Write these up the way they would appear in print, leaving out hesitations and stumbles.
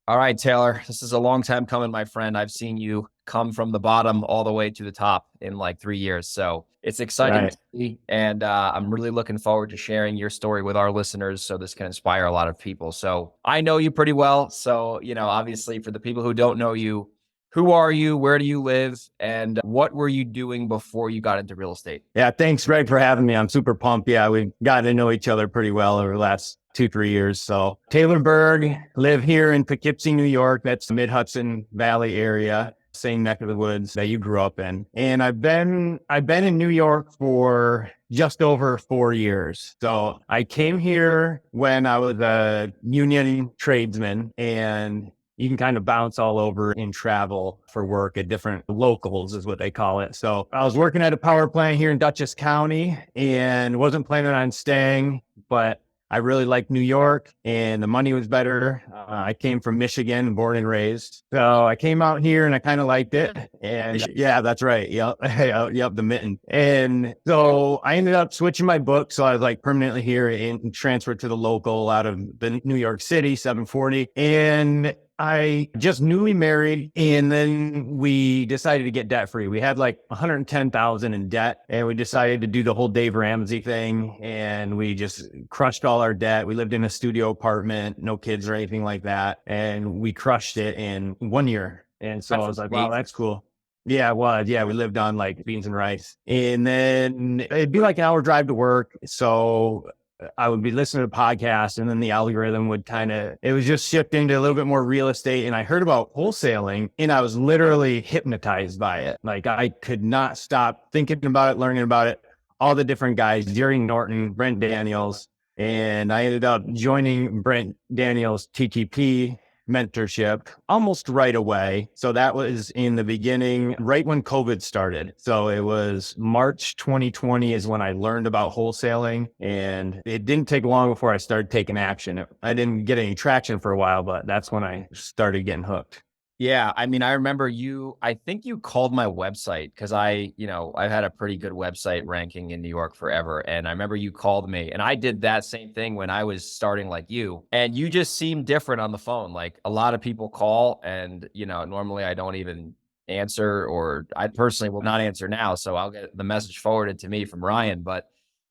All right, Taylor, this is a long time coming, my friend. I've seen you come from the bottom all the way to the top in like 3 years. So it's exciting Right. to see. And I'm really looking forward to sharing your story with our listeners so this can inspire a lot of people. So I know you pretty well. So, obviously, for the people who don't know you, who are you? Where do you live? And what were you doing before you got into real estate? Yeah. Thanks, Greg, for having me. I'm super pumped. Yeah. We've gotten to know each other pretty well over the last 2, 3 years. So Taylor Berg, live here in Poughkeepsie, New York. That's the Mid-Hudson Valley area, same neck of the woods that you grew up in. And I've been in New York for just over 4 years. So I came here when I was a union tradesman, and you can kind of bounce all over and travel for work at different locals is what they call it. So I was working at a power plant here in Dutchess County and wasn't planning on staying, but I really liked New York and the money was better. I came from Michigan, born and raised. So I came out here and I kind of liked it. And yeah, that's right. Yep. Yep. The mitten. And so I ended up switching my book. So I was like permanently here and transferred to the local out of the New York City, 740. And I just newly married, and then we decided to get debt free. We had like 110,000 in debt, and we decided to do the whole Dave Ramsey thing, and we just crushed all our debt. We lived in a studio apartment, no kids or anything like that, and we crushed it in 1 year. And so I That's was like, wow, amazing. that's cool. Yeah, it was. Yeah, we lived on like beans and rice. And then it'd be like an hour drive to work. So I would be listening to podcasts, and then the algorithm would it was just shifting to a little bit more real estate. And I heard about wholesaling, and I was literally hypnotized by it. Like I could not stop thinking about it, learning about it, all the different guys, Jerry Norton, Brent Daniels. And I ended up joining Brent Daniels' TTP mentorship almost right away. So that was in the beginning, right when COVID started. So it was March 2020 is when I learned about wholesaling, and it didn't take long before I started taking action. I didn't get any traction for a while, but that's when I started getting hooked. Yeah, I mean, I remember I think you called my website because I've had a pretty good website ranking in New York forever. And I remember you called me, and I did that same thing when I was starting like you. And you just seemed different on the phone. Like a lot of people call, and, normally I don't even answer, or I personally will not answer now. So I'll get the message forwarded to me from Ryan. But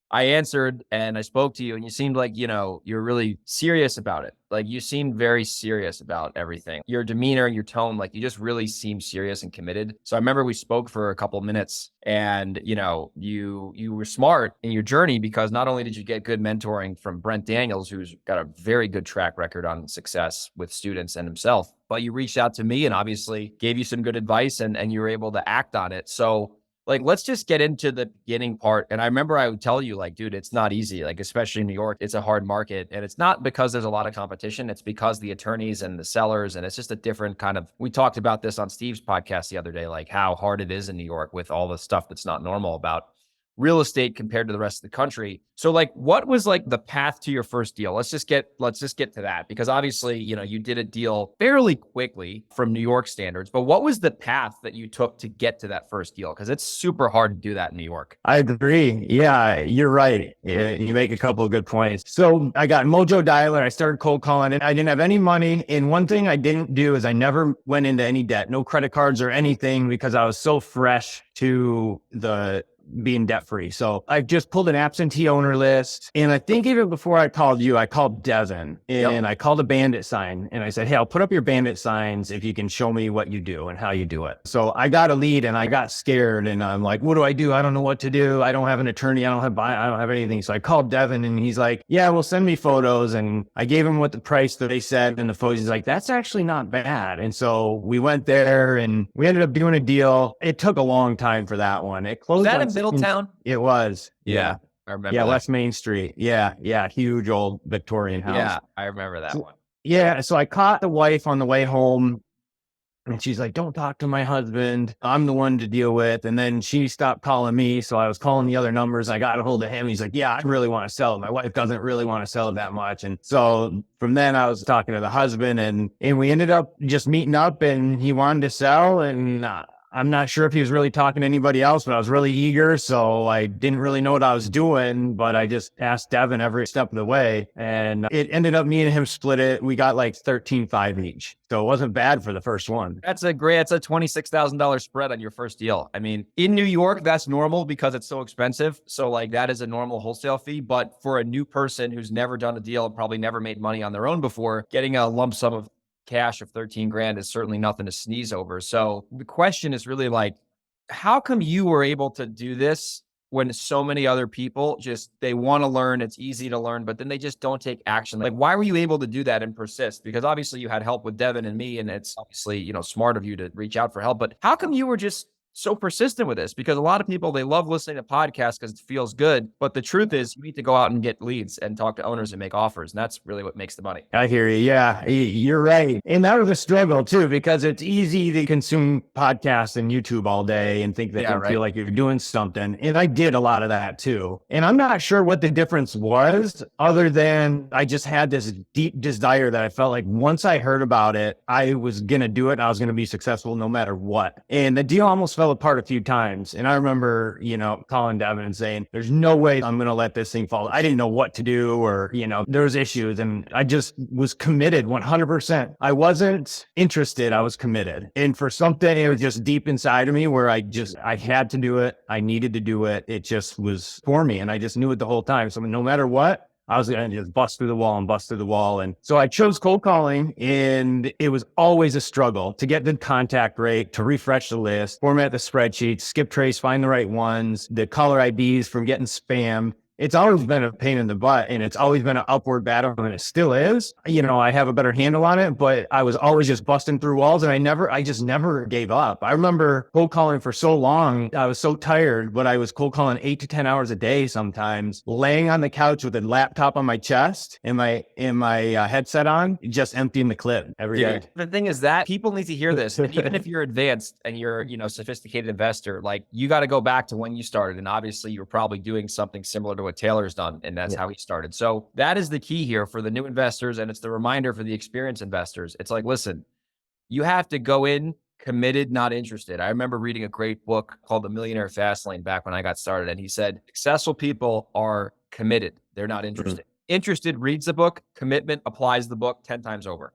I answered and I spoke to you, and you seemed like, you're really serious about it. Like you seemed very serious about everything. Your demeanor and your tone, like you just really seemed serious and committed. So I remember we spoke for a couple of minutes, and, you were smart in your journey because not only did you get good mentoring from Brent Daniels, who's got a very good track record on success with students and himself, but you reached out to me and obviously gave you some good advice, and you were able to act on it. So like, let's just get into the beginning part. And I remember I would tell you, like, dude, it's not easy. Like, especially in New York, it's a hard market. And it's not because there's a lot of competition. It's because the attorneys and the sellers, and it's just a different kind of, we talked about this on Steve's podcast the other day, like how hard it is in New York with all the stuff that's not normal about real estate compared to the rest of the country. So like what was like the path to your first deal? Let's just get to that, because obviously, you did a deal fairly quickly from New York standards, but what was the path that you took to get to that first deal? Because it's super hard to do that in New York. I agree. Yeah, you're right. Yeah, you make a couple of good points. So I got Mojo Dialer. I started cold calling, and I didn't have any money. And one thing I didn't do is I never went into any debt, no credit cards or anything, because I was so fresh to the being debt free. So I just pulled an absentee owner list. And I think even before I called you, I called Devin, and Yep. I called a bandit sign, and I said, hey, I'll put up your bandit signs if you can show me what you do and how you do it. So I got a lead, and I got scared, and I'm like, what do I do? I don't know what to do. I don't have an attorney. I don't have anything. So I called Devin, and he's like, yeah, well, send me photos. And I gave him what the price that they said in the photos. He's like, that's actually not bad. And so we went there and we ended up doing a deal. It took a long time for that one. It Was closed that on in Middletown? It was. Yeah, Yeah. I remember Yeah. that. West Main Street. Yeah. Yeah. Huge old Victorian house. Yeah, I remember that So, one. yeah. So I caught the wife on the way home, and she's like, don't talk to my husband. I'm the one to deal with. And then she stopped calling me. So I was calling the other numbers. I got a hold of him. He's like, yeah, I really want to sell it. My wife doesn't really want to sell it that much. And so from then I was talking to the husband, and we ended up just meeting up, and he wanted to sell. And I'm not sure if he was really talking to anybody else, but I was really eager. So I didn't really know what I was doing, but I just asked Devin every step of the way. And it ended up me and him split it. We got like 13.5 each. So it wasn't bad for the first one. That's a $26,000 spread on your first deal. I mean, in New York, that's normal because it's so expensive. So like that is a normal wholesale fee. But for a new person who's never done a deal and probably never made money on their own before, getting a lump sum of cash of 13 grand is certainly nothing to sneeze over. So the question is really like, how come you were able to do this when so many other people just, they want to learn, it's easy to learn, but then they just don't take action? Like, why were you able to do that and persist? Because obviously you had help with Devin and me, and it's obviously, smart of you to reach out for help, but how come you were just so persistent with this? Because a lot of people, they love listening to podcasts because it feels good. But the truth is you need to go out and get leads and talk to owners and make offers. And that's really what makes the money. I hear you. Yeah, you're right. And that was a struggle too, because it's easy to consume podcasts and YouTube all day and think that you feel like you're doing something. And I did a lot of that too. And I'm not sure what the difference was, other than I just had this deep desire that I felt like once I heard about it, I was going to do it. I was going to be successful no matter what. And the deal almost fell apart a few times. And I remember, calling Devin and saying, there's no way I'm going to let this thing fall. I didn't know what to do, or, there was issues, and I just was committed 100%. I wasn't interested. I was committed. And for something, it was just deep inside of me where I had to do it. I needed to do it. It just was for me. And I just knew it the whole time. So no matter what, I was going to just bust through the wall. And so I chose cold calling, and it was always a struggle to get the contact rate, to refresh the list, format the spreadsheet, skip trace, find the right ones, the caller IDs from getting spam. It's always been a pain in the butt, and it's always been an upward battle, and it still is. I have a better handle on it, but I was always just busting through walls, and I just never gave up. I remember cold calling for so long. I was so tired, but I was cold calling 8 to 10 hours a day sometimes, laying on the couch with a laptop on my chest and my headset on, just emptying the clip every day. The thing is that people need to hear this. And even if you're advanced and you're, sophisticated investor, like you got to go back to when you started. And obviously you're probably doing something similar to what Taylor's done. And that's how he started. So that is the key here for the new investors. And it's the reminder for the experienced investors. It's like, listen, you have to go in committed, not interested. I remember reading a great book called The Millionaire Fastlane back when I got started. And he said, successful people are committed. They're not interested. Interested reads the book, commitment applies the book 10 times over.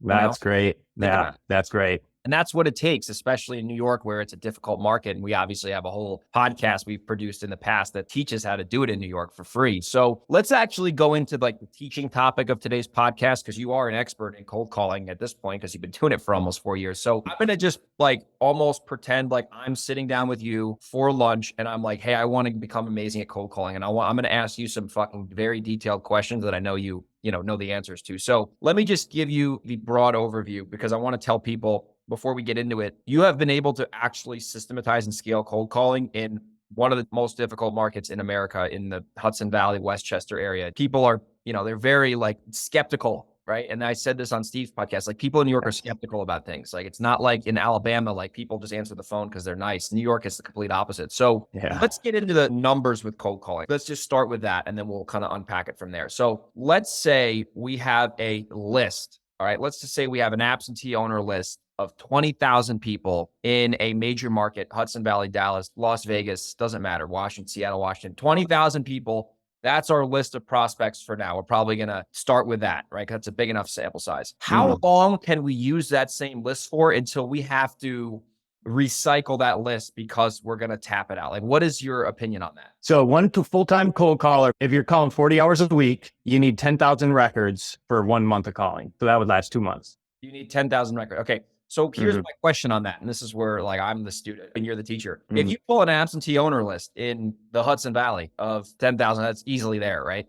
That's great. Yeah, that's great. And that's what it takes, especially in New York, where it's a difficult market. And we obviously have a whole podcast we've produced in the past that teaches how to do it in New York for free. So let's actually go into like the teaching topic of today's podcast, because you are an expert in cold calling at this point, because you've been doing it for almost 4 years. So I'm going to just like almost pretend like I'm sitting down with you for lunch and I'm like, hey, I want to become amazing at cold calling. And I'm going to ask you some fucking very detailed questions that I know you know the answers to. So let me just give you the broad overview, because I want to tell people before we get into it, you have been able to actually systematize and scale cold calling in one of the most difficult markets in America, in the Hudson Valley, Westchester area. People are, they're very like skeptical, right? And I said this on Steve's podcast, like people in New York are skeptical about things. Like it's not like in Alabama, like people just answer the phone because they're nice. New York is the complete opposite. So let's get into the numbers with cold calling. Let's just start with that, and then we'll kind of unpack it from there. So let's say we have a list. All right, let's just say we have an absentee owner list of 20,000 people in a major market, Hudson Valley, Dallas, Las Vegas, doesn't matter, Washington, Seattle, Washington, 20,000 people. That's our list of prospects for now. We're probably going to start with that, right? Because it's a big enough sample size. How long can we use that same list for until we have to recycle that list because we're going to tap it out? Like, what is your opinion on that? So one full-time cold caller, if you're calling 40 hours a week, you need 10,000 records for 1 month of calling. So that would last 2 months. You need 10,000 records. Okay. So here's my question on that. And this is where like I'm the student and you're the teacher. If you pull an absentee owner list in the Hudson Valley of 10,000, that's easily there, right?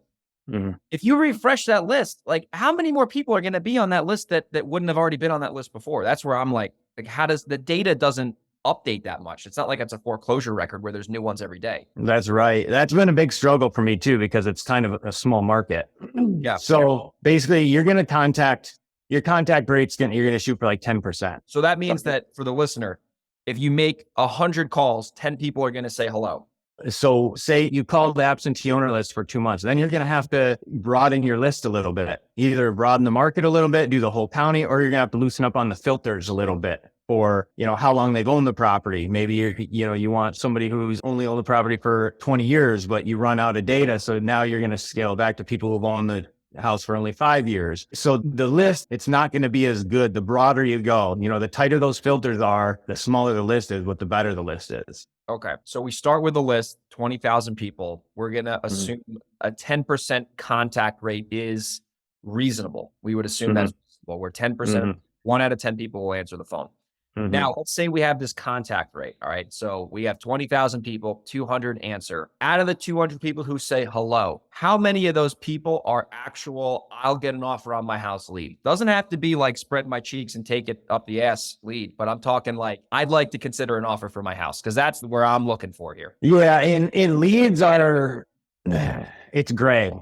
If you refresh that list, like how many more people are going to be on that list that wouldn't have already been on that list before? That's where I'm like how does the data doesn't update that much? It's not like it's a foreclosure record where there's new ones every day. That's right. That's been a big struggle for me too, because it's kind of a small market. So basically you're going to your contact rate's you're going to shoot for like 10%. So that means that for the listener, if you make 100 calls, 10 people are going to say hello. So say you call the absentee owner list for 2 months, then you're going to have to broaden your list a little bit, either broaden the market a little bit, do the whole county, or you're going to have to loosen up on the filters a little bit. or, how long they've owned the property. Maybe you want somebody who's only owned the property for 20 years, but you run out of data. So now you're going to scale back to people who've owned the house for only 5 years. So the list, it's not going to be as good. The broader you go, the tighter those filters are, the smaller the list is, but the better the list is. Okay. So we start with a list, 20,000 people. We're going to Mm-hmm. assume a 10% contact rate is reasonable. We would assume Mm-hmm. that's reasonable, where 10%, Mm-hmm. 1 out of 10 people will answer the phone. Mm-hmm. Now, let's say we have this contact rate. All right. So we have 20,000 people, 200 answer. Out of the 200 people who say hello, how many of those people are actual, I'll get an offer on my house lead? Doesn't have to be like spread my cheeks and take it up the ass lead, but I'm talking like, I'd like to consider an offer for my house because that's where I'm looking for here. Yeah. And leads are, it's gray.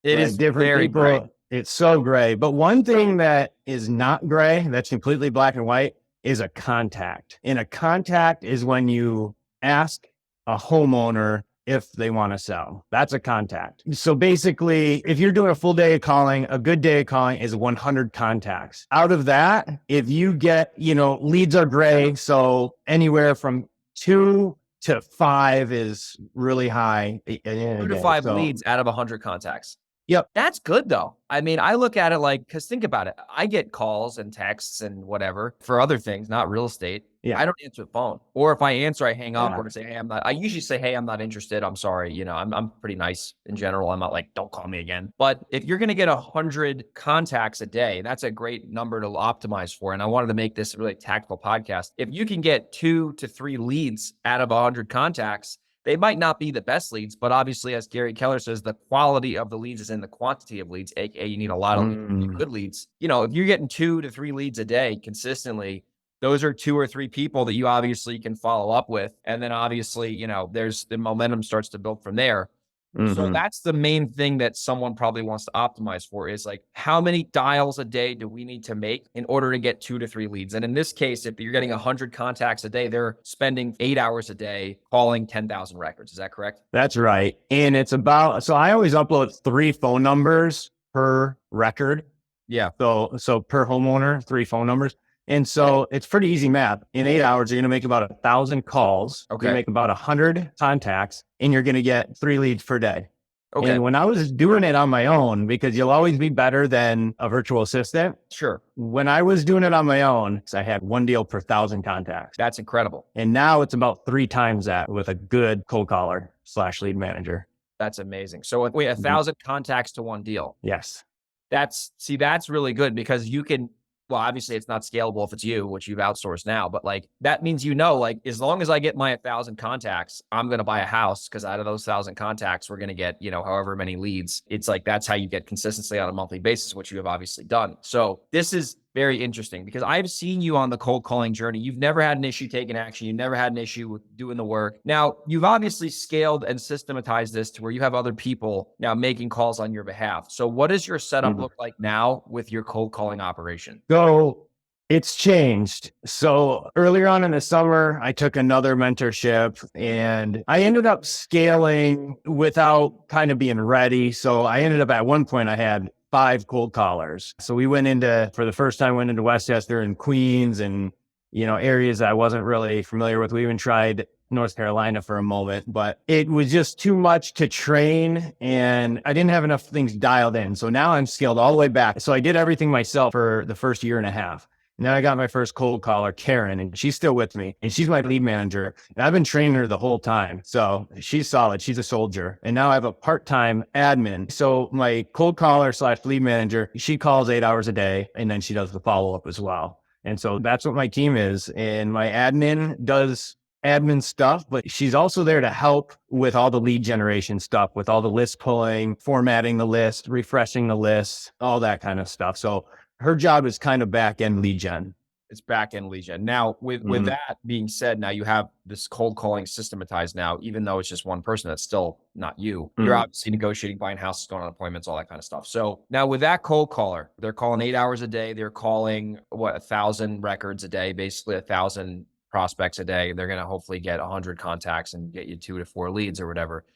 It Right? is Different very people. gray. It's so gray. But one thing that is not gray, that's completely black and white, is a contact. And a contact is when you ask a homeowner if they want to sell. That's a contact. So basically, if you're doing a full day of calling, a good day of calling is 100 contacts. Out of that, if you get, leads are gray. So anywhere from 2 to 5 is really high. 2 to 5 So, leads out of 100 contacts. yep. That's good though. I mean, I look at it like, because think about it. I get calls and texts and whatever for other things, not real estate. Yeah. I don't answer the phone. Or if I answer, I hang up Yeah. or say, hey, I'm not. I usually say, hey, I'm not interested. I'm sorry. I'm pretty nice in general. I'm not like, don't call me again. But if you're going to get 100 contacts a day, that's a great number to optimize for. And I wanted to make this a really tactical podcast. If you can get 2 to 3 leads out of 100 contacts, they might not be the best leads, but obviously, as Gary Keller says, the quality of the leads is in the quantity of leads, aka you need a lot of good leads. If you're getting 2 to 3 leads a day consistently, those are 2 or 3 people that you obviously can follow up with. And then obviously, there's the momentum starts to build from there. So that's the main thing that someone probably wants to optimize for is like, how many dials a day do we need to make in order to get 2 to 3 leads? And in this case, if you're getting 100 contacts a day, they're spending 8 hours a day calling 10,000 records. Is that correct? That's right. And it's so I always upload 3 phone numbers per record. Yeah. So per homeowner, 3 phone numbers. And so it's pretty easy math. In 8 hours, you're going to make about 1,000 calls. Okay. You make about 100 contacts, and you're going to get 3 leads per day. Okay. And when I was doing it on my own, because you'll always be better than a virtual assistant. Sure. When I was doing it on my own, I had 1 deal per 1,000 contacts. That's incredible. And now it's about 3 times that with a good cold caller / lead manager. That's amazing. So wait, 1,000 contacts to 1 deal. Yes. That's really good because you can, well, obviously it's not scalable if it's you, which you've outsourced now, but like that means, like as long as I get my 1,000 contacts, I'm going to buy a house because out of those 1,000 contacts, we're going to get, however many leads. It's like, that's how you get consistency on a monthly basis, which you have obviously done. So this is very interesting because I've seen you on the cold calling journey. You've never had an issue taking action. You never had an issue with doing the work. Now, you've obviously scaled and systematized this to where you have other people now making calls on your behalf. So what does your setup look like now with your cold calling operation? So it's changed. So earlier on in the summer, I took another mentorship and I ended up scaling without kind of being ready. So I ended up at one point, I had 5 cold callers. So we for the first time, went into Westchester and Queens and, areas that I wasn't really familiar with. We even tried North Carolina for a moment, but it was just too much to train and I didn't have enough things dialed in. So now I'm scaled all the way back. So I did everything myself for the first year and a half. And then I got my first cold caller, Karen, and she's still with me and she's my lead manager. And I've been training her the whole time. So she's solid. She's a soldier. And now I have a part-time admin. So my cold caller / lead manager, she calls 8 hours a day and then she does the follow-up as well. And so that's what my team is. And my admin does admin stuff, but she's also there to help with all the lead generation stuff, with all the list pulling, formatting the list, refreshing the list, all that kind of stuff. So her job is kind of back-end lead gen. It's back-end lead gen. Now, with that being said, now you have this cold calling systematized now, even though it's just one person, that's still not you. You're obviously negotiating, buying houses, going on appointments, all that kind of stuff. So now with that cold caller, they're calling 8 hours a day. They're calling 1,000 records a day, basically 1,000 prospects a day. They're going to hopefully get 100 contacts and get you 2 to 4 leads or whatever.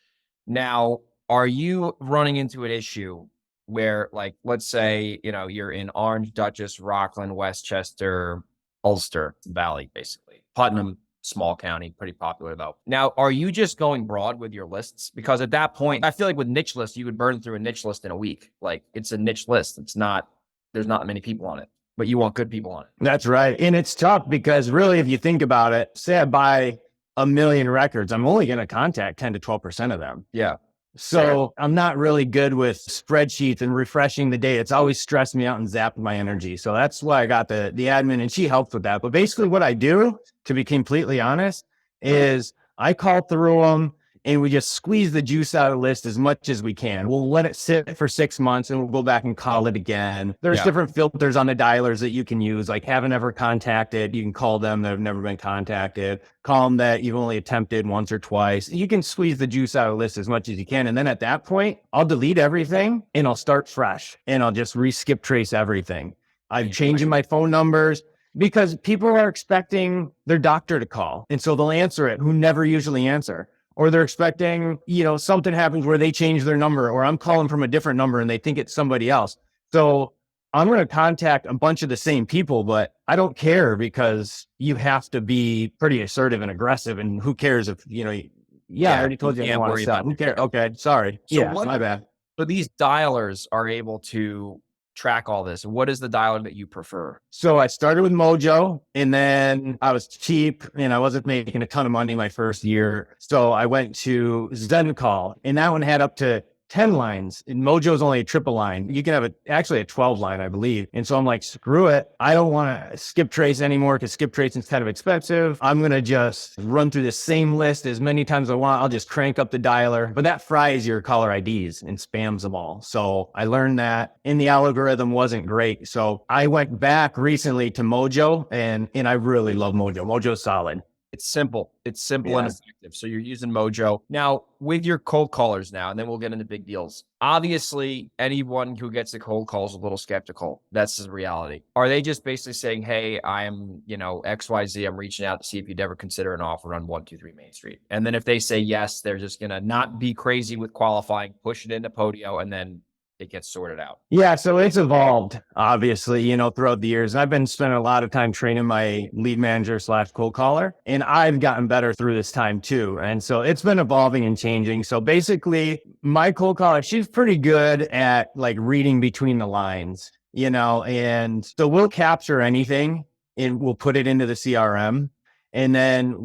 Now, are you running into an issue where, like, let's say, you're in Orange, Dutchess, Rockland, Westchester, Ulster Valley, basically. Putnam, small county, pretty popular though. Now, are you just going broad with your lists? Because at that point, I feel like with niche lists, you would burn through a niche list in a week. Like it's a niche list. It's not, there's not many people on it, but you want good people on it. That's right. And it's tough because really, if you think about it, say I buy a million records, I'm only going to contact 10 to 12% of them. Yeah. So I'm not really good with spreadsheets and refreshing the data. It's always stressed me out and zapped my energy. So that's why I got the admin, and she helped with that. But basically what I do, to be completely honest, is I call through them and we just squeeze the juice out of the list as much as we can. We'll let it sit for 6 months and we'll go back and call it again. There's different filters on the dialers that you can use, like haven't ever contacted. You can call them that have never been contacted. Call them that you've only attempted once or twice. You can squeeze the juice out of the list as much as you can. And then at that point, I'll delete everything and I'll start fresh and I'll just skip trace everything. I'm changing my phone numbers because people are expecting their doctor to call. And so they'll answer it, who never usually answer. Or they're expecting, something happens where they change their number, or I'm calling from a different number and they think it's somebody else. So I'm going to contact a bunch of the same people, but I don't care because you have to be pretty assertive and aggressive. And who cares if, I already told you I don't want to sell. Who cares? Okay, sorry. So my bad. So these dialers are able to track all this. What is the dialer that you prefer? So I started with Mojo, and then I was cheap and I wasn't making a ton of money my first year. So I went to Zen Call, and that one had up to 10 lines, and Mojo's only a triple line. You can have actually a 12 line, I believe. And so I'm like, screw it. I don't want to skip trace anymore because skip tracing is kind of expensive. I'm going to just run through the same list as many times as I want. I'll just crank up the dialer, but that fries your caller IDs and spams them all. So I learned that, and the algorithm wasn't great. So I went back recently to Mojo, and I really love Mojo. Mojo's solid. It's simple. It's simple and effective. So you're using Mojo. Now, with your cold callers now, and then we'll get into big deals. Obviously, anyone who gets a cold call is a little skeptical. That's the reality. Are they just basically saying, hey, I'm, XYZ, I'm reaching out to see if you'd ever consider an offer on 123 Main Street? And then if they say yes, they're just going to not be crazy with qualifying, push it into Podio, and then it gets sorted out. Yeah, so it's evolved, obviously, throughout the years. I've been spending a lot of time training my lead manager / cold caller, and I've gotten better through this time too. And so it's been evolving and changing. So basically, my cold caller, she's pretty good at like reading between the lines, and so we'll capture anything and we'll put it into the CRM. And then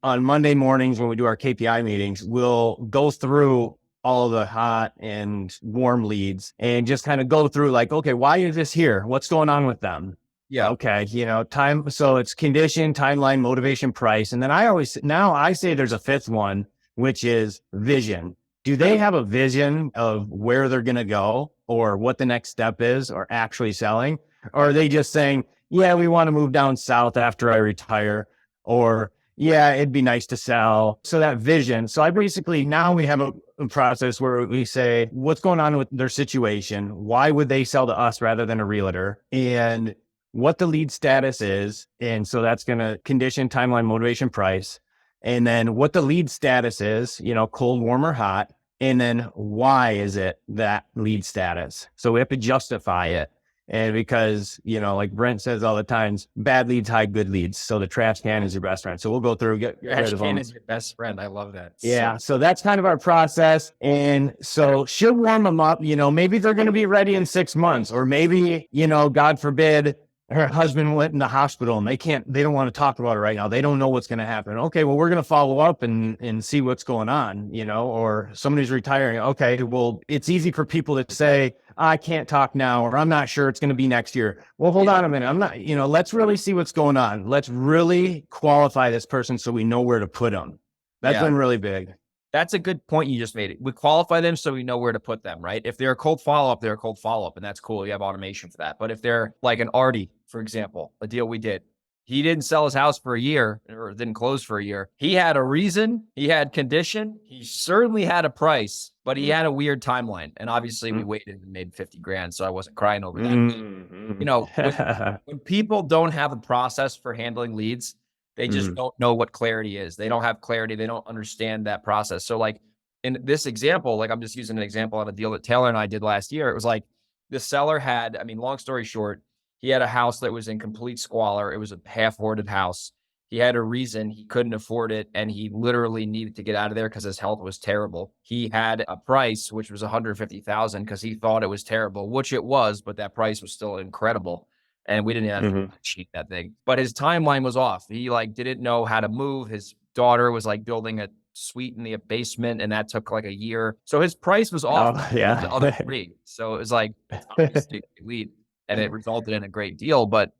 on Monday mornings when we do our KPI meetings, we'll go through all the hot and warm leads and just kind of go through like, okay, why is this here? What's going on with them? Yeah. Okay. Time. So it's condition, timeline, motivation, price. And then I say there's a fifth one, which is vision. Do they have a vision of where they're going to go or what the next step is or actually selling? Or are they just saying, yeah, we want to move down south after I retire, or yeah, it'd be nice to sell. So that vision. So now we have a process where we say, what's going on with their situation? Why would they sell to us rather than a realtor? And what the lead status is. And so that's going to condition, timeline, motivation, price. And then what the lead status is, cold, warm, or hot. And then why is it that lead status? So we have to justify it. And because, like Brent says all the times, bad leads hide good leads. So the trash can is your best friend. So we'll go through, get your trash can is your best friend. I love that. Yeah. So that's kind of our process. And so she'll warm them up. Maybe they're going to be ready in 6 months, or maybe, God forbid, her husband went in the hospital and they don't want to talk about it right now. They don't know what's going to happen. Okay, well, we're going to follow up and see what's going on, or somebody's retiring. Okay, well, it's easy for people to say, I can't talk now, or I'm not sure it's going to be next year. Well, hold on a minute. I'm not, let's really see what's going on. Let's really qualify this person so we know where to put them. That's been really big. That's a good point you just made. We qualify them so we know where to put them, right? If they're a cold follow-up, they're a cold follow-up, and that's cool. You have automation for that. But if they're like an Artie, for example, a deal we did, he didn't sell his house for a year or didn't close for a year. He had a reason. He had condition. He certainly had a price, but he had a weird timeline. And obviously we waited and made 50 grand. So I wasn't crying over that. When people don't have a process for handling leads, they just don't know what clarity is. They don't have clarity. They don't understand that process. So like in this example, like I'm just using an example on a deal that Taylor and I did last year. It was like the seller had, long story short, He had a house that was in complete squalor. It was a half hoarded house. He had a reason he couldn't afford it, and he literally needed to get out of there because his health was terrible. He had a price which was 150,000 because he thought it was terrible, which it was, but that price was still incredible. And we didn't have to Hmm. cheat that thing. But his timeline was off. He like didn't know how to move. His daughter was like building a suite in the basement, and that took like a year. So his price was off Oh, the other yeah. three. So it was like it's obviously a lead, and it resulted in a great deal. But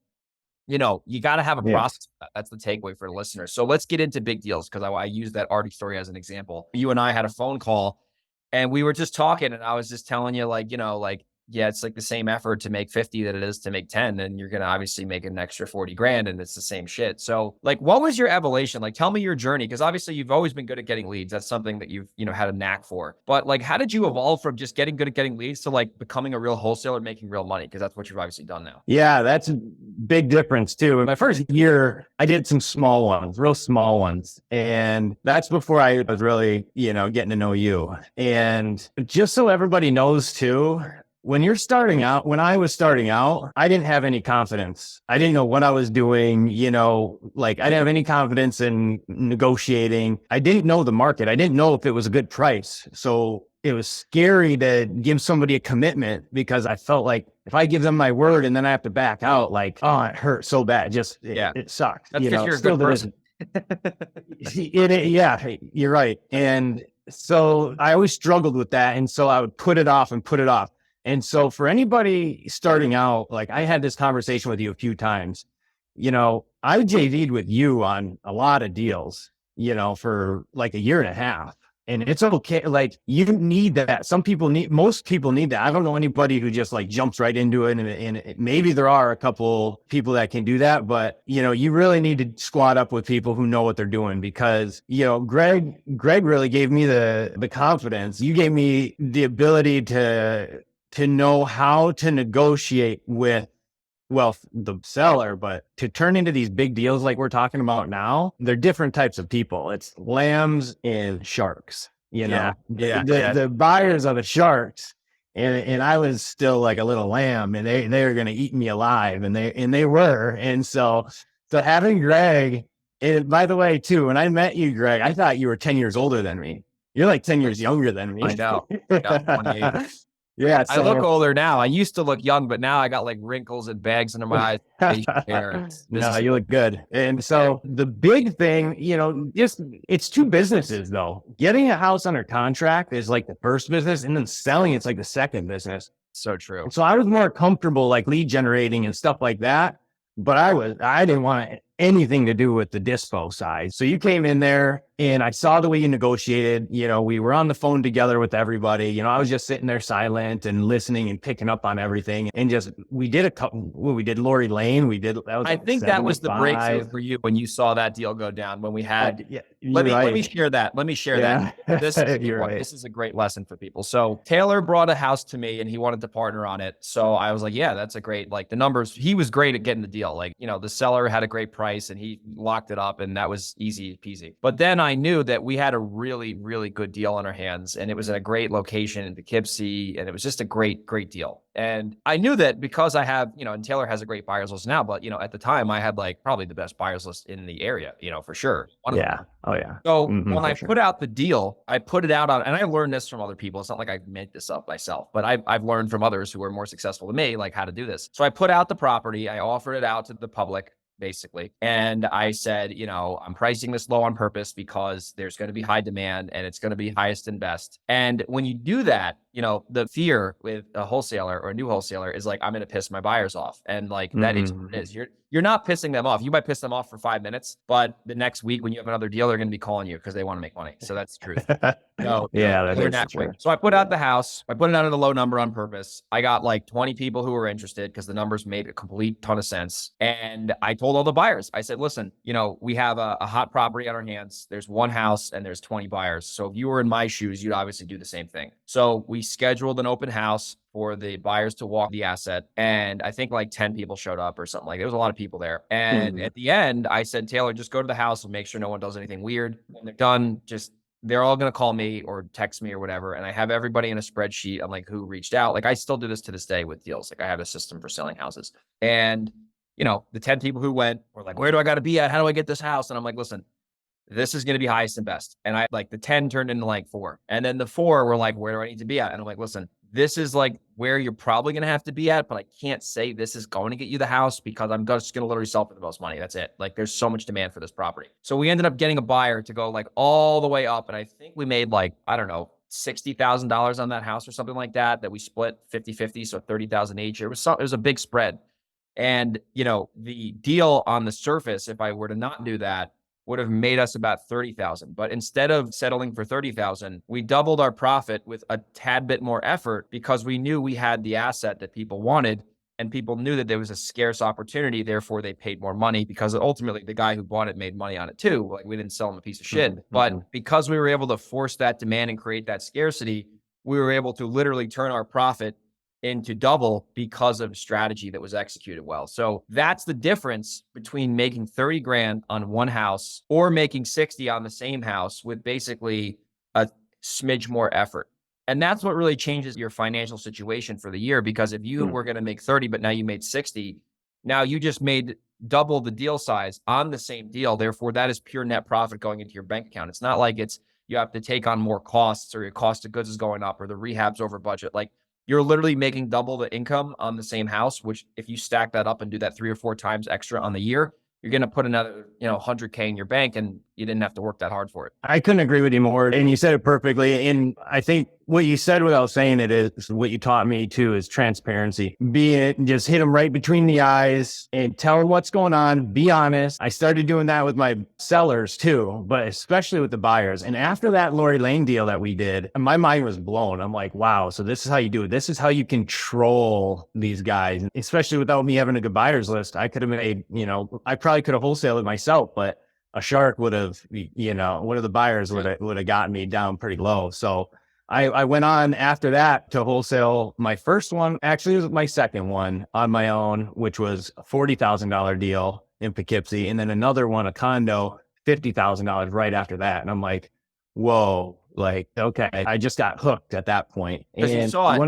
you got to have a Yeah. process. That's the takeaway for the listeners. So let's get into big deals because I use that Artie story as an example. You and I had a phone call and we were just talking, and I was just telling you, like, yeah, it's like the same effort to make 50 that it is to make 10. And you're going to obviously make an extra 40 grand and it's the same shit. So, like, what was your evolution? Like, tell me your journey. Cause obviously you've always been good at getting leads. That's something that you've, had a knack for. But like, how did you evolve from just getting good at getting leads to like becoming a real wholesaler and making real money? Cause that's what you've obviously done now. Yeah, that's a big difference too. In my first year, I did some small ones, real small ones. And that's before I was really, getting to know you. And just so everybody knows too, when you're starting out, when I was starting out, I didn't have any confidence. I didn't know what I was doing, like I didn't have any confidence in negotiating. I didn't know the market. I didn't know if it was a good price. So it was scary to give somebody a commitment because I felt like if I give them my word and then I have to back out, like, oh, it hurts so bad. Just, Yeah. it sucks. That's because you're a Still good person. yeah, you're right. And so I always struggled with that. And so I would put it off and put it off. And so for anybody starting out, like I had this conversation with you a few times, I JV'd with you on a lot of deals, for like a year and a half. And it's okay. Like you need that. Most people need that. I don't know anybody who just like jumps right into it. And maybe there are a couple people that can do that, but you really need to squat up with people who know what they're doing because, Greg really gave me the confidence. You gave me the ability to know how to negotiate with the seller, but to turn into these big deals like we're talking about now, they're different types of people. It's lambs and sharks, Yeah. Yeah. Yeah. the buyers are the sharks. And I was still like a little lamb and they were going to eat me alive and they were. And so having Greg, and by the way, too, when I met you, Greg, I thought you were 10 years older than me. You're like 10 years younger than me. I know. Yeah, 28. Yeah. I look So older now. I used to look young, but now I got like wrinkles and bags under my eyes, facial hair. This no, is you look good. And so the big thing, just it's two businesses though. Getting a house under contract is like the first business, and then selling it's like the second business. so true. And so I was more comfortable like lead generating and stuff like that. But I didn't want anything to do with the dispo side. So you came in there and I saw the way you negotiated. We were on the phone together with everybody. I was just sitting there silent and listening and picking up on everything. And we did a couple, we did Lori Lane. That was I like think that was the breakthrough 75. for you when you saw that deal go down. When we had, Yeah, let you're me right. share that. Let me share that. Yeah, This is a good you're one. right. This is a great lesson for people. So Taylor brought a house to me and he wanted to partner on it. So I was like, yeah, that's a great, like the numbers. He was great at getting the deal. Like, the seller had a great price and he locked it up and that was easy peasy. But then I knew that we had a really, really good deal on our hands and it was in a great location in Poughkeepsie and it was just a great, great deal. And I knew that because I have, and Taylor has a great buyers list now, but at the time I had like probably the best buyers list in the area, for sure. One of them. Yeah. Oh yeah. So when For I sure. put out the deal, I put it out on, and I learned this from other people. It's not like I made this up myself, but I've learned from others who are more successful than me, like how to do this. So I put out the property, I offered it out to the public, basically. And I said, I'm pricing this low on purpose because there's going to be high demand and it's going to be highest and best. And when you do that, the fear with a wholesaler or a new wholesaler is like, I'm going to piss my buyers off. And like, that is what it is. You're not pissing them off. You might piss them off for 5 minutes, but the next week when you have another deal, they're going to be calling you because they want to make money. So that's the truth. No, Yeah, that they're is not true. quick. So I put out the house. I put it out at a low number on purpose. I got like 20 people who were interested because the numbers made a complete ton of sense. And I told all the buyers, I said, listen, we have a hot property on our hands. There's one house and there's 20 buyers. So if you were in my shoes, you'd obviously do the same thing. So we scheduled an open house for the buyers to walk the asset. And I think like 10 people showed up or something like that. There was a lot of people there. And at the end, I said, Taylor, just go to the house and make sure no one does anything weird. When they're done, just they're all going to call me or text me or whatever. And I have everybody in a spreadsheet on like who reached out. Like I still do this to this day with deals. Like I have a system for selling houses. And, the 10 people who went were like, where do I got to be at? How do I get this house? And I'm like, listen, this is going to be highest and best. And I like the 10 turned into like 4. And then the 4 were like, where do I need to be at? And I'm like, listen, this is like where you're probably going to have to be at, but I can't say this is going to get you the house because I'm just going to literally sell for the most money. That's it. Like there's so much demand for this property. So we ended up getting a buyer to go like all the way up. And I think we made like, I don't know, $60,000 on that house or something like that we split 50-50. So 30,000 each. It was a big spread. And, the deal on the surface, if I were to not do that, would have made us about 30,000. But instead of settling for 30,000, we doubled our profit with a tad bit more effort because we knew we had the asset that people wanted and people knew that there was a scarce opportunity. Therefore, they paid more money because ultimately the guy who bought it made money on it too. Like we didn't sell him a piece of shit. But because we were able to force that demand and create that scarcity, we were able to literally turn our profit into double because of strategy that was executed well. So that's the difference between making 30 grand on one house or making 60 on the same house with basically a smidge more effort. And that's what really changes your financial situation for the year. Because if you were going to make 30, but now you made 60, now you just made double the deal size on the same deal. Therefore, that is pure net profit going into your bank account. It's not like you have to take on more costs or your cost of goods is going up or the rehab's over budget. Like you're literally making double the income on the same house, which if you stack that up and do that 3 or 4 times extra on the year, you're going to put another, 100K in your bank and you didn't have to work that hard for it. I couldn't agree with you more. And you said it perfectly. And I think what you said without saying it is what you taught me too is transparency. Be it just hit them right between the eyes and tell them what's going on. Be honest. I started doing that with my sellers too, but especially with the buyers. And after that Lori Lane deal that we did, my mind was blown. I'm like, wow, so this is how you do it. This is how you control these guys. Especially without me having a good buyers list. I could have made, I probably could have wholesaled it myself, but a shark would have, one of the buyers would have gotten me down pretty low. So I went on after that to wholesale my first one. Actually, it was my second one on my own, which was a $40,000 deal in Poughkeepsie. And then another one, a condo, $50,000 right after that. And I'm like, whoa, like, okay, I just got hooked at that point. Because And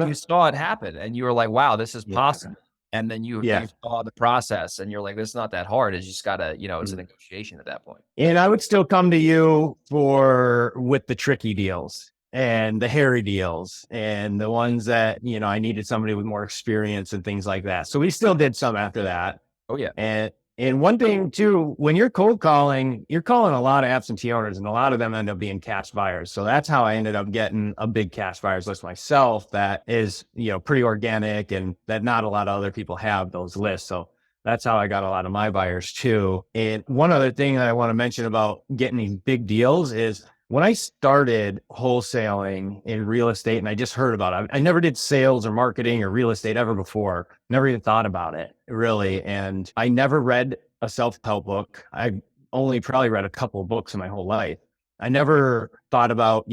you saw it happen and you were like, wow, this is possible. And then you saw the process and you're like, this is not that hard. It's just gotta, it's a negotiation at that point. And I would still come to you with the tricky deals and the hairy deals and the ones that, I needed somebody with more experience and things like that. So we still did some after that. Oh yeah. And one thing too, when you're cold calling, you're calling a lot of absentee owners and a lot of them end up being cash buyers. So that's how I ended up getting a big cash buyers list myself that is, pretty organic and that not a lot of other people have those lists. So that's how I got a lot of my buyers too. And one other thing that I want to mention about getting these big deals is when I started wholesaling in real estate and I just heard about it, I never did sales or marketing or real estate ever before, never even thought about it really. And I never read a self-help book. I only probably read a couple of books in my whole life. I never thought about,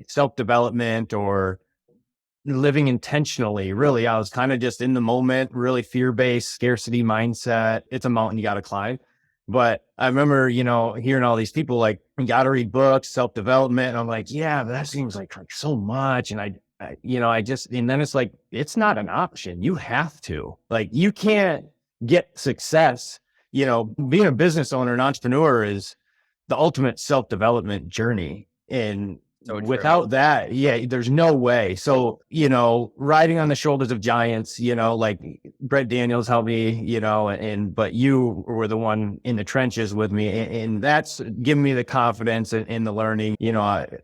self-development or living intentionally. Really, I was kind of just in the moment, really fear-based, scarcity mindset. It's a mountain you got to climb. But I remember, hearing all these people like, you got to read books, self-development. And I'm like, yeah, but that seems like so much. And and then it's like, it's not an option. You have to, like, you can't get success. Being a business owner, an entrepreneur is the ultimate self-development journey. And So without that, there's no way. So, riding on the shoulders of giants, like Brett Daniels helped me, but you were the one in the trenches with me. And that's giving me the confidence and the learning.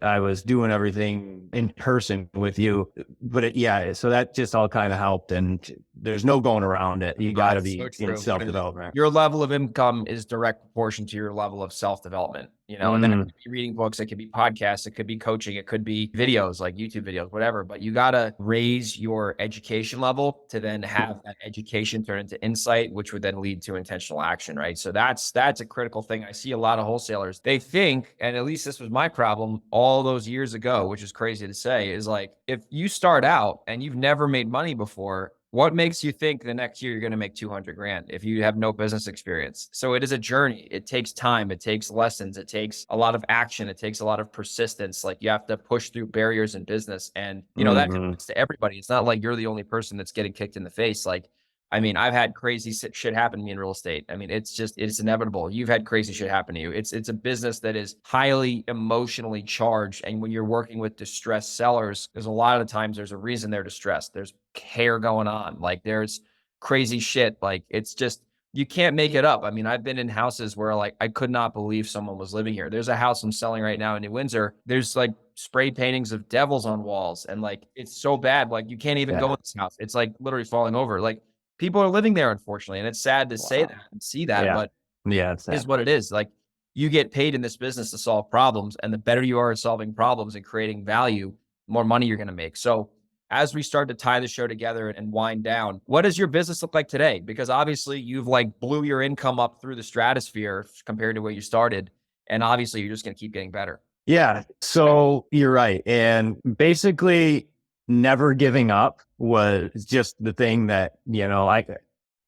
I was doing everything in person with you, but so that just all kind of helped. And there's no going around it. You got to be in self-development. Your level of income is direct proportion to your level of self-development, and then it could be reading books, it could be podcasts, it could be coaching, it could be videos like YouTube videos, whatever, but you got to raise your education level to then have that education turn into insight, which would then lead to intentional action, right? So that's a critical thing. I see a lot of wholesalers, they think, and at least this was my problem all those years ago, which is crazy to say, is like, if you start out and you've never made money before, What makes you think the next year you're going to make 200 grand if you have no business experience? So it is a journey. It takes time. It takes lessons. It takes a lot of action. It takes a lot of persistence. Like you have to push through barriers in business. And, that Hmm. happens to everybody. It's not like you're the only person that's getting kicked in the face. Like, I mean, I've had crazy shit happen to me in real estate. I mean, it's inevitable. You've had crazy shit happen to you. It's a business that is highly emotionally charged. And when you're working with distressed sellers, there's a lot of times there's a reason they're distressed. There's hair going on. Like there's crazy shit. Like it's just, you can't make it up. I mean, I've been in houses where like I could not believe someone was living here. There's a house I'm selling right now in New Windsor. There's like spray paintings of devils on walls. And like it's so bad. Like you can't even go Yeah. in this house. It's like literally falling over. Like people are living there, unfortunately. And it's sad to say that Wow. and see that, Yeah. but Yeah. It's it is that. what it is. Like you get paid in this business to solve problems. And the better you are at solving problems and creating value, the more money you're going to make. So as we start to tie the show together and wind down, what does your business look like today? Because obviously you've like blew your income up through the stratosphere compared to where you started. And obviously you're just going to keep getting better. Yeah. So you're right. And basically never giving up was just the thing that,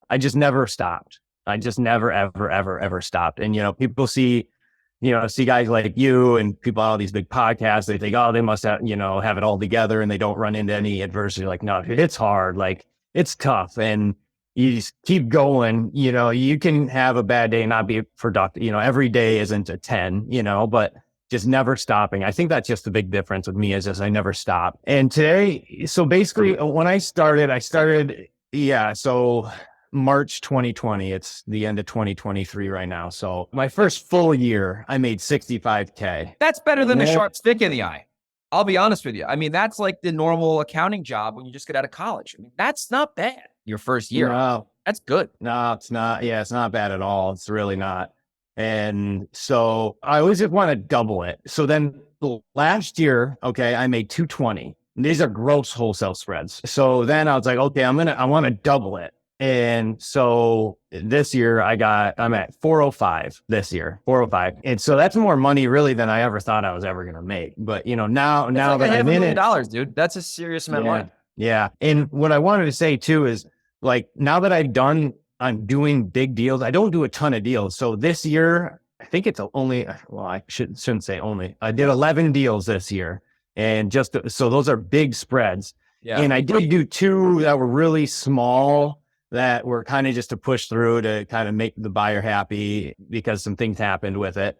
I just never stopped. I just never, ever, ever, ever stopped. And, people see guys like you and people on all these big podcasts, they think, oh, they must have, have it all together and they don't run into any adversity. Like, no, it's hard. Like it's tough. And you just keep going, you can have a bad day and not be productive. Every day isn't a 10, but just never stopping. I think that's just the big difference with me is just I never stop. And today, so basically when I started, yeah. So March 2020. It's the end of 2023 right now. So my first full year, I made 65K. That's better than a Yeah. sharp stick in the eye. I'll be honest with you. I mean, that's like the normal accounting job when you just get out of college. I mean, that's not bad. Your first year. No, That's good. no, it's not. Yeah, it's not bad at all. It's really not. And so I always just want to double it. So then last year, okay, I made 220. These are gross wholesale spreads. So then I was like, okay, I want to double it. And so this year I'm at 405 this year, 405. And so that's more money really than I ever thought I was ever going to make. But now That's like a that half I'm a in million it, dollars, dude. That's a serious amount of yeah, money. yeah. And what I wanted to say too is like now that I'm doing big deals. I don't do a ton of deals. So this year, I think it's only, well, I shouldn't say only. I did 11 deals this year. And so those are big spreads. Yeah. And I did do two that were really small that were kind of just to push through to kind of make the buyer happy because some things happened with it.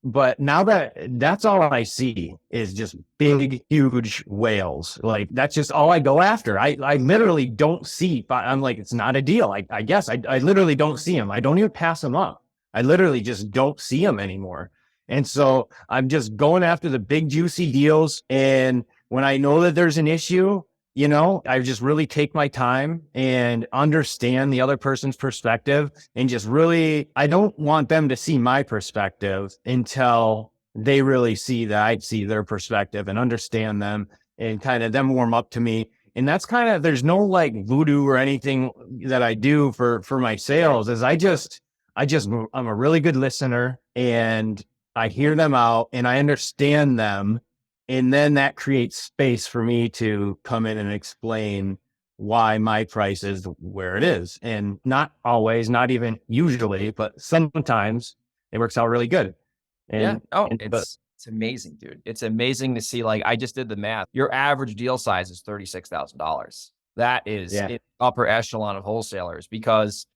But now that's all I see is just big, huge whales. Like that's just all I go after. I literally don't see, I'm like, it's not a deal. I guess I literally don't see them. I don't even pass them up. I literally just don't see them anymore. And so I'm just going after the big, juicy deals. And when I know that there's an issue, I just really take my time and understand the other person's perspective and just really, I don't want them to see my perspective until they really see that I see their perspective and understand them and kind of them warm up to me. And that's kind of, there's no like voodoo or anything that I do for my sales is I'm a really good listener and I hear them out and I understand them. And then that creates space for me to come in and explain why my price is where it is. And not always, not even usually, but sometimes it works out really good. Yeah. And, Oh, but it's amazing, dude. It's amazing to see. Like, I just did the math. Your average deal size is $36,000. That is yeah, in upper echelon of wholesalers because,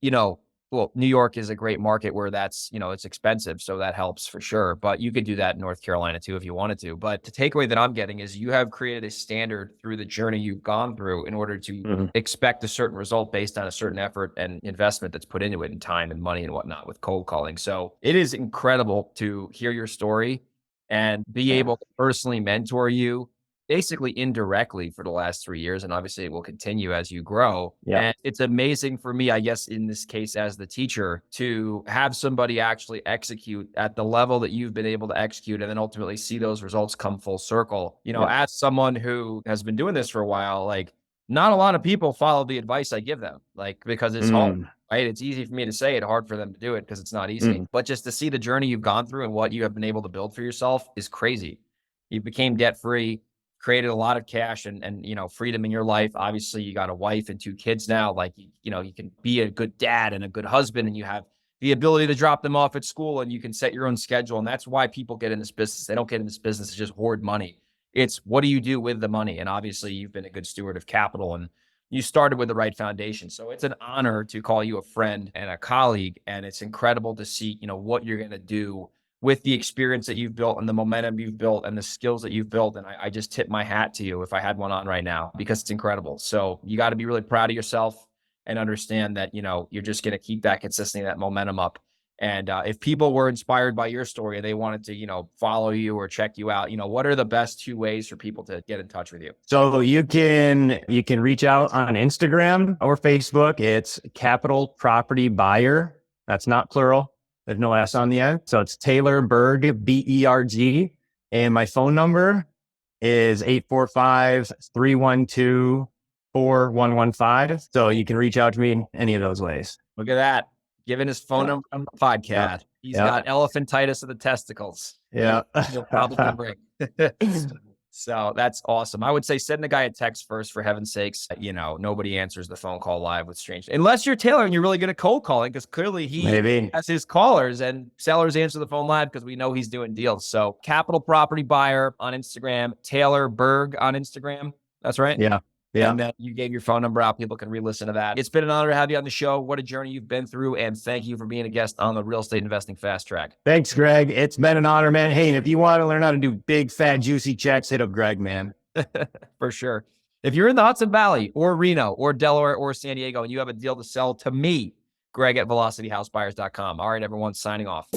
well, New York is a great market where that's, it's expensive. So that helps for sure. But you could do that in North Carolina too if you wanted to. But the takeaway that I'm getting is you have created a standard through the journey you've gone through in order to expect a certain result based on a certain effort and investment that's put into it and time and money and whatnot with cold calling. So it is incredible to hear your story and be yeah, able to personally mentor you basically indirectly for the last 3 years. And obviously it will continue as you grow. yeah, And it's amazing for me, I guess, in this case, as the teacher, to have somebody actually execute at the level that you've been able to execute and then ultimately see those results come full circle. yeah. As someone who has been doing this for a while, like not a lot of people follow the advice I give them, like, because it's hard. Mm, Right. It's easy for me to say it, hard for them to do it because it's not easy. mm, But just to see the journey you've gone through and what you have been able to build for yourself is crazy. You became debt free, created a lot of cash and freedom in your life. Obviously, you got a wife and 2 kids now. Like you can be a good dad and a good husband, and you have the ability to drop them off at school, and you can set your own schedule. And that's why people get in this business. They don't get in this business to just hoard money. It's what do you do with the money? And obviously, you've been a good steward of capital, and you started with the right foundation. So it's an honor to call you a friend and a colleague. And it's incredible to see, what you're going to do with the experience that you've built and the momentum you've built and the skills that you've built. And I just tip my hat to you if I had one on right now, because it's incredible. So you got to be really proud of yourself and understand that, you're just going to keep that consistency, that momentum up. And if people were inspired by your story and they wanted to, follow you or check you out, what are the best 2 ways for people to get in touch with you? So you can reach out on Instagram or Facebook. It's Capital Property Buyer. That's not plural. There's no S on the end. So it's Taylor Berg, Berg. And my phone number is 845-312-4115. So you can reach out to me in any of those ways. Look at that. Giving his phone number on the podcast. Yeah. He's got elephantitis of the testicles. Yeah. He'll probably bring. So that's awesome. I would say send the guy a text first, for heaven's sakes. Nobody answers the phone call live with strangers. Unless you're Taylor and you're really good at cold calling, because clearly he has his callers, and sellers answer the phone live because we know he's doing deals. So Capital Property Buyer on Instagram, Taylor Berg on Instagram. That's right. Yeah. Yeah. And then you gave your phone number out. People can re-listen to that. It's been an honor to have you on the show. What a journey you've been through. And thank you for being a guest on the Real Estate Investing Fast Track. Thanks, Greg. It's been an honor, man. Hey, and if you want to learn how to do big, fat, juicy checks, hit up Greg, man. For sure. If you're in the Hudson Valley or Reno or Delaware or San Diego and you have a deal to sell to me, Greg at velocityhousebuyers.com. All right, everyone, signing off.